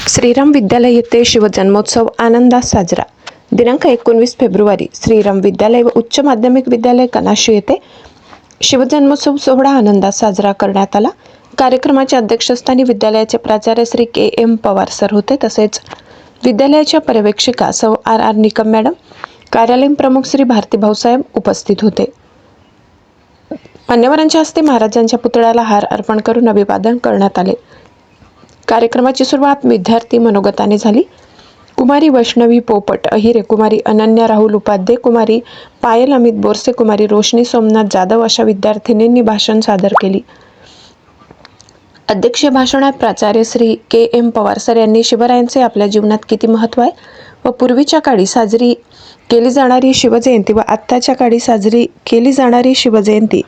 श्रीराम विद्यालय येथे शिवजन्मोत्सव आनंदात साजरा. दिनांक 19 फेब्रुवारी श्रीराम विद्यालय व उच्च माध्यमिक विद्यालय कनाशी येथे शिवजन्मोत्सव सोहळा आनंदात साजरा करण्यात आला. कार्यक्रमाच्या अध्यक्षस्थानी विद्यालयाचे प्राचार्य श्री के.एम. पवार सर होते. तसेच विद्यालयाच्या पर्यवेक्षिका सौ आर निकम मॅडम, कार्यालयीन प्रमुख श्री भारती भाऊसाहेब उपस्थित होते. मान्यवरांच्या हस्ते महाराजांच्या पुतळ्याला हार अर्पण करून अभिवादन करण्यात आले. कार्यक्रमाची सुरुवात विद्यार्थी मनोगताने झाली. कुमारी वैष्णवी पोपट अहिरे, कुमारी अनन्या राहुल उपाध्ये, कुमारी पायल अमित बोरसे, कुमारी रोशनी सोमनाथ जाधव अशा विद्यार्थिनींनी भाषण सादर केली. अध्यक्षीय भाषणात प्राचार्य श्री के.एम. पवार सर यांनी शिवरायांचे आपल्या जीवनात किती महत्त्व आहे व पूर्वीच्या काळी साजरी केली जाणारी शिवजयंती व आत्ताच्या काळी साजरी केली जाणारी शिवजयंती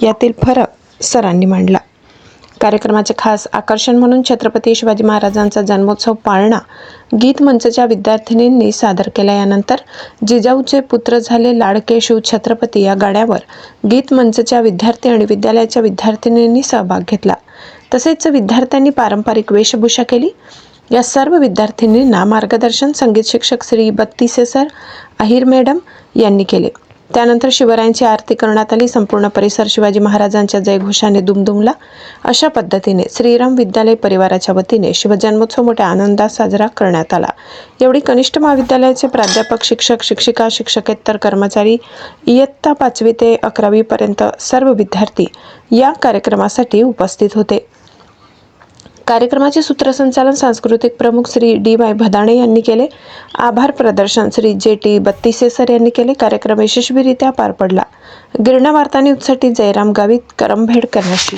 यातील फरक सरांनी मांडला. कार्यक्रमाचे खास आकर्षण म्हणून छत्रपती शिवाजी महाराजांचा जन्मोत्सव पाळणा गीत मंचच्या विद्यार्थिनींनी सादर केला. यानंतर जिजाऊचे पुत्र झाले लाडके शिव छत्रपती या गाण्यावर गीत मंचच्या विद्यार्थी आणि विद्यालयाच्या विद्यार्थिनींनी सहभाग घेतला. तसेच विद्यार्थ्यांनी पारंपरिक वेशभूषा केली. या सर्व विद्यार्थिनींना मार्गदर्शन संगीत शिक्षक श्री बत्तीसे सर, अहिर मॅडम यांनी केले. त्यानंतर शिवरायांची आरती करण्यात आली. संपूर्ण परिसर शिवाजी महाराजांच्या जयघोषाने दुमदुमला. अशा पद्धतीने श्रीराम विद्यालय परिवाराच्या वतीने शिवजन्मोत्सव मोठ्या आनंदात साजरा करण्यात आला. यावेळी कनिष्ठ महाविद्यालयाचे प्राध्यापक, शिक्षक, शिक्षिका, शिक्षकेतर कर्मचारी, इयत्ता 5वी ते 11वी पर्यंत सर्व विद्यार्थी या कार्यक्रमासाठी उपस्थित होते. कार्यक्रमाचे सूत्रसंचालन सांस्कृतिक प्रमुख श्री डी.वाय. भदाणे यांनी केले. आभार प्रदर्शन श्री जे.टी. बत्तीसे सर यांनी केले. कार्यक्रम यशस्वीरित्या पार पडला. गिरणा वार्ता न्यूजसाठी जयराम गावित, करंभेड, कनाशी.